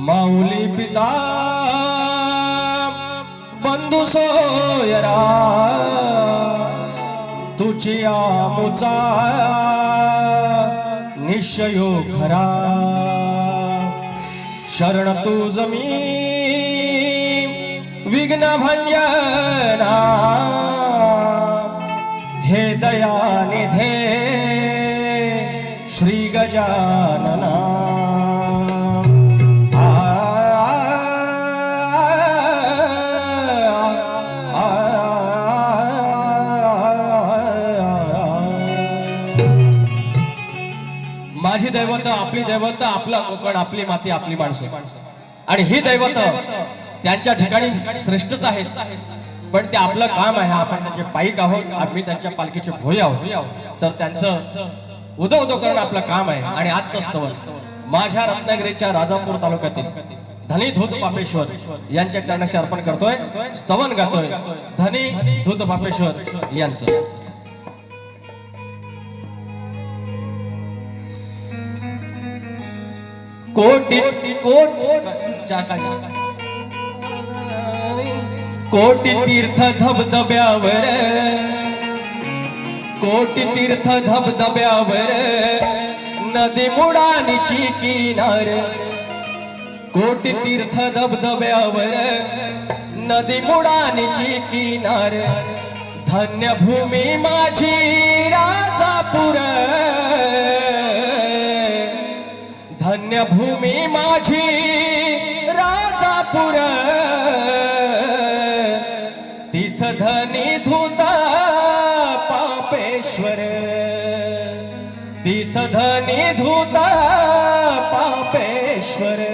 माऊली पिता बंधू सोयरा तुझी आमुचा निश्चयो खरा शरण तुझ मी विघ्न भंजना हे दयानिधे श्री गजानना माझी दैवत आपली दैवत आपला कोकण आपली माती आपली माणसं आणि ही दैवत त्यांच्या ठिकाणी श्रेष्ठच आहेत पण ते आपलं काम आहे आपण त्यांचे पायिक आहोत आम्ही त्यांच्या पालखीचे भोई आहोत तर त्यांचं उदो उदो करणं आपलं काम आहे आणि आजचं स्तवन माझ्या रत्नागिरीच्या राजापूर तालुक्यातील धनी धूत पापेश्वर यांच्या चरणाशी अर्पण करतोय स्तवन गातोय धनी धूत पापेश्वर यांचं कोटी कोटी तीर्थ धबधब्यावर कोटी तीर्थ धबधब्यावर नदी मुडानीची किनार कोटी तीर्थ धबधब्यावर नदी मुडानीची किनार धन्य भूमी माझी राजापूर धन्य भूमी माझी राजापूर तीर्थ धनी धूत पापेश्वर तीर्थ धनी धूत पापेश्वर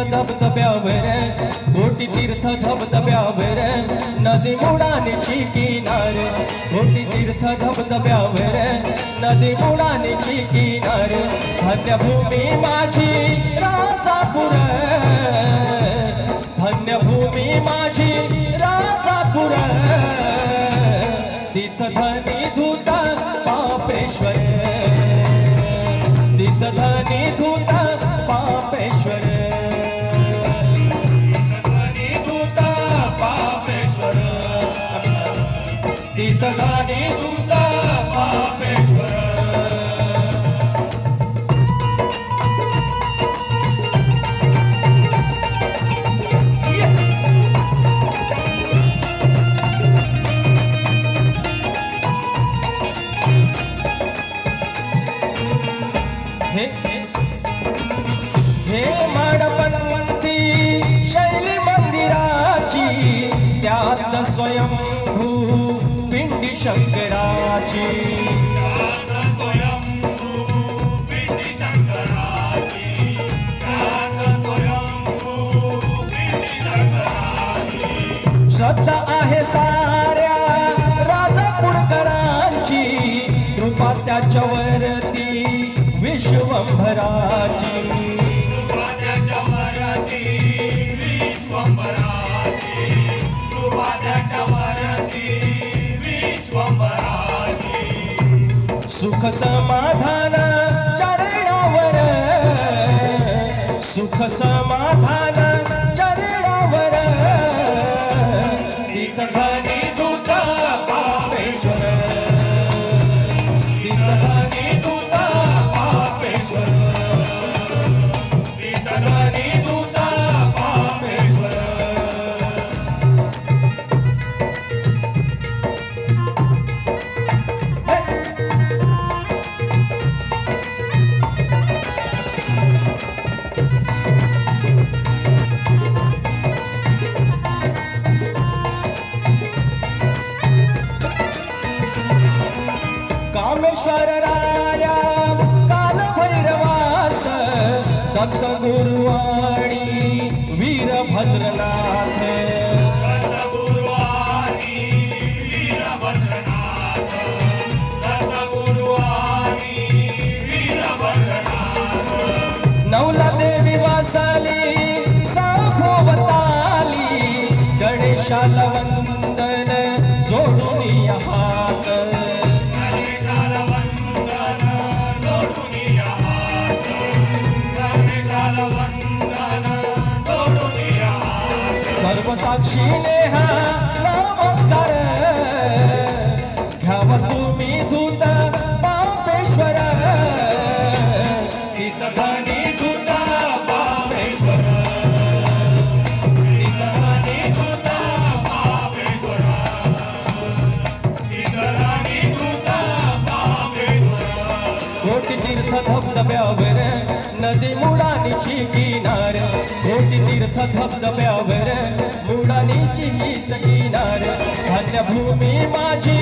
धबधब्यावर कोटी तीर्थ धबधब्यावर नदी मुडानीची किनार कोटी तीर्थ धबधब्यावर नदी मुडानीची किनार धन्य भूमी माझी राजापूर धन्य भूमी माझी राजापूर तीर्थ धनी धूत पापेश्वर तीर्थ धनी धूत पापेश्वर तीर्थधानी दूत पापेश्वर हे माडपंथी शैली मंदिराची त्यात स्वयंभू पिंडी शंकराची श्रद्धा आहे साऱ्या राजापूरकरांची कृपा त्याच्यावरती विश्वंभराची सुख समाधान चरणावर सुख समाधान चरणावर तीर्थधानी दूत पापेश्वर तीर्थधानी दूत दत्त गुरुवाणी वीरभद्रनाथ नवला देवी वासाली साभोवताली गणेशाला वंदन जोडून हात सर्व साक्षी नेहा नमस्कार घ्यावा तुम्ही धूत पापेश्वर तीर्थधानी धूत पापेश्वर तीर्थधानी धूत पापेश्वर तीर्थधानी धूत पापेश्वर कोटी तीर्थ धबधब्यावर नदी मुडानीची किनार कोटी तीर्थ धबधब्यावर मुडानीची हीच किनार धन्य भूमी माझी